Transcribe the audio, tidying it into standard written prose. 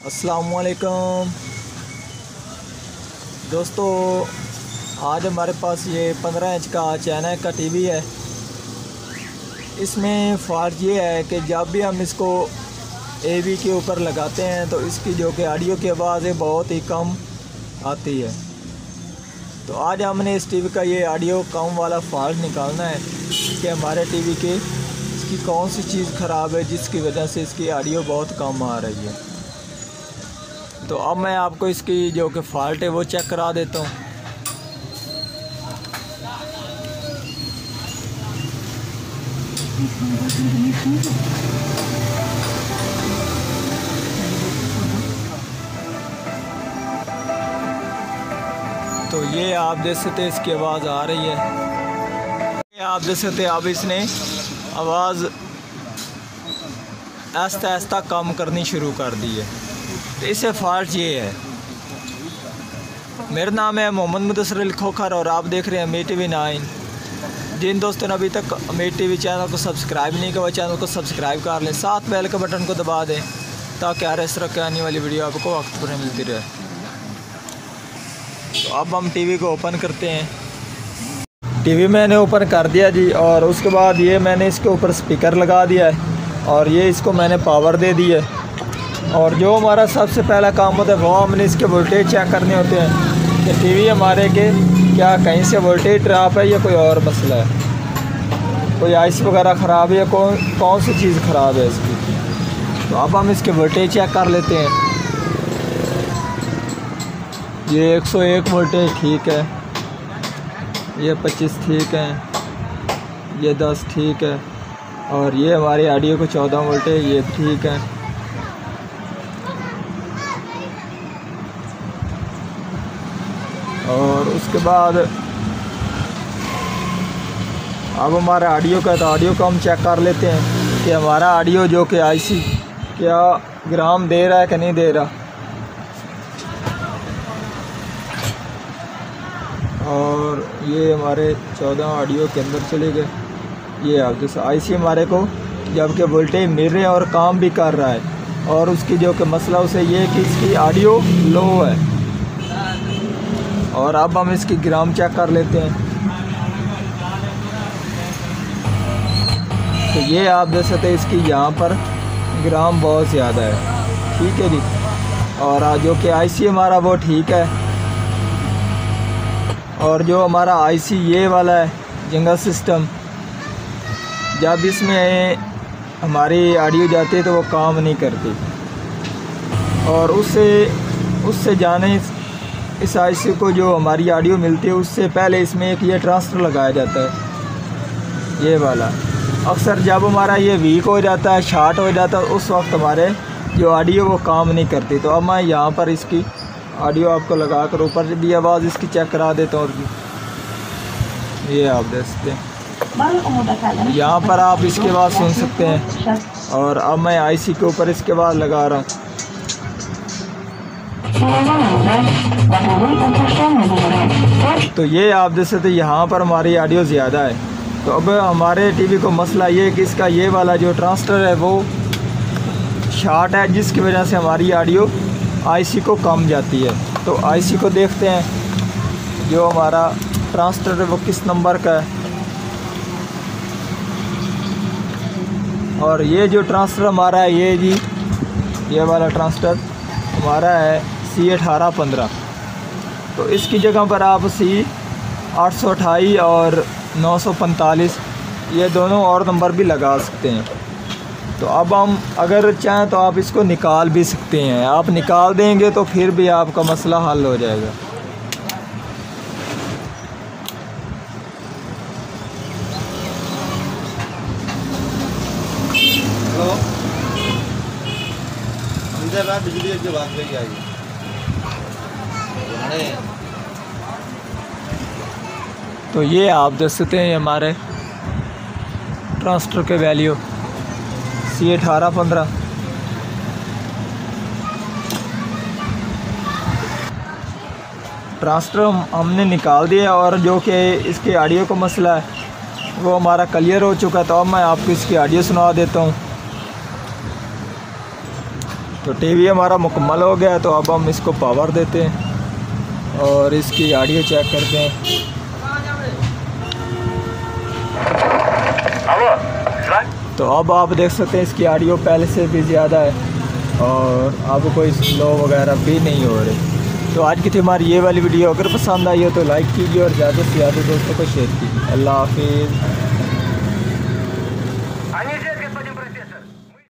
अस्सलामुअलैकुम दोस्तों, आज हमारे पास ये 15 इंच का चाइना का टीवी है। इसमें फ़ॉल्ट ये है कि जब भी हम इसको एवी के ऊपर लगाते हैं तो इसकी जो कि ऑडियो की आवाज़ है बहुत ही कम आती है। तो आज हमने इस टीवी का ये ऑडियो कम वाला फ़ॉल्ट निकालना है कि हमारे टीवी के इसकी कौन सी चीज़ ख़राब है जिसकी वजह से इसकी ऑडियो बहुत कम आ रही है। तो अब मैं आपको इसकी जो कि फ़ॉल्ट है वो चेक करा देता हूँ। तो ये आप देख सकते इसकी आवाज़ आ रही है। ये आप देख सकते अब इसने आवाज़ आहिस्ता आहिस्ता कम करनी शुरू कर दी है। तो इससे फ़ॉल्ट ये है। मेरा नाम है मोहम्मद मुदस्सिर अली खोखर और आप देख रहे हैं अमीर टीवी 9। जिन दोस्तों ने अभी तक अमीर टीवी चैनल को सब्सक्राइब नहीं किया, चैनल को सब्सक्राइब कर लें, साथ बेल के बटन को दबा दें ताकि हर इस तरह की आने वाली वीडियो आपको वक्त पर मिलती रहे। तो अब हम टीवी को ओपन करते हैं। टीवी मैंने ओपन कर दिया जी, और उसके बाद ये मैंने इसके ऊपर स्पीकर लगा दिया है और ये इसको मैंने पावर दे दी है। और जो हमारा सबसे पहला काम होता है वो हमने इसके वोल्टेज चेक करने होते हैं कि टीवी हमारे के क्या कहीं से वोल्टेज ड्रॉप है या कोई और मसला है, कोई आईसी वगैरह ख़राब है या कौन सी चीज़ ख़राब है इसकी। तो अब हम इसके वोल्टेज चेक कर लेते हैं। ये 101 वोल्टेज ठीक है, ये 25 ठीक है, ये 10 ठीक है, और ये हमारी ऑडियो को 14 वोल्टेज ये ठीक है। और उसके बाद अब हमारा ऑडियो का, तो ऑडियो को हम चेक कर लेते हैं कि हमारा ऑडियो जो कि आईसी क्या ग्राम दे रहा है कि नहीं दे रहा। और ये हमारे 14 ऑडियो के अंदर चले गए। ये आप जैसे आईसी हमारे को जबकि वोल्टेज मिल रहे हैं और काम भी कर रहा है, और उसकी जो कि मसला उसे ये कि इसकी ऑडियो लो है। और अब हम इसकी ग्राम चेक कर लेते हैं। तो ये आप देख सकते हैं इसकी यहाँ पर ग्राम बहुत ज़्यादा है, ठीक है जी। और जो कि आईसी हमारा वो ठीक है। और जो हमारा आईसी ये वाला है जिंगल सिस्टम, जब इसमें हमारी ऑडियो जाती है तो वो काम नहीं करती, और उससे जाने इस आईसी को जो हमारी ऑडियो मिलती है उससे पहले इसमें एक ये ट्रांसफर लगाया जाता है, ये वाला। अक्सर जब हमारा ये वीक हो जाता है, शॉर्ट हो जाता है, उस वक्त हमारे जो ऑडियो वो काम नहीं करती। तो अब मैं यहाँ पर इसकी ऑडियो आपको लगा कर ऊपर भी आवाज़ इसकी चेक करा देता हूँ। ये आप देख सकते हैं, यहाँ पर आप इसकी आवाज़ सुन सकते हैं। और अब मैं आईसी के ऊपर इसके बाद लगा रहा हूँ। तो ये आप जैसे तो यहाँ पर हमारी ऑडियो ज़्यादा है। तो अब हमारे टीवी को मसला ये है कि इसका ये वाला जो ट्रांसफर है वो शॉर्ट है, जिसकी वजह से हमारी ऑडियो आईसी को कम जाती है। तो आईसी को देखते हैं जो हमारा ट्रांसफर है वो किस नंबर का है। और ये जो ट्रांसफर हमारा है ये जी, ये वाला ट्रांसफर हमारा है C1815। तो इसकी जगह पर आप C828 और 945 ये दोनों और नंबर भी लगा सकते हैं। तो अब हम अगर चाहें तो आप इसको निकाल भी सकते हैं। आप निकाल देंगे तो फिर भी आपका मसला हल हो जाएगा। बिजली की बात नहीं आई। तो ये आप देख सकते हैं हमारे ट्रांसफर के वैल्यू C1815। ट्रांसफर हमने निकाल दिया, और जो कि इसके ऑडियो का मसला है वो हमारा क्लियर हो चुका है। तो अब मैं आपको इसकी ऑडियो सुना देता हूँ। तो टीवी हमारा मुकम्मल हो गया। तो अब हम इसको पावर देते हैं और इसकी ऑडियो चेक करते हैं। तो अब आप देख सकते हैं इसकी ऑडियो पहले से भी ज़्यादा है और अब कोई स्लो वगैरह भी नहीं हो रही। तो आज की थी हमारी ये वाली वीडियो। अगर पसंद आई हो तो लाइक कीजिए और ज़्यादा से ज़्यादा दोस्तों को शेयर कीजिए। अल्लाह हाफिज़।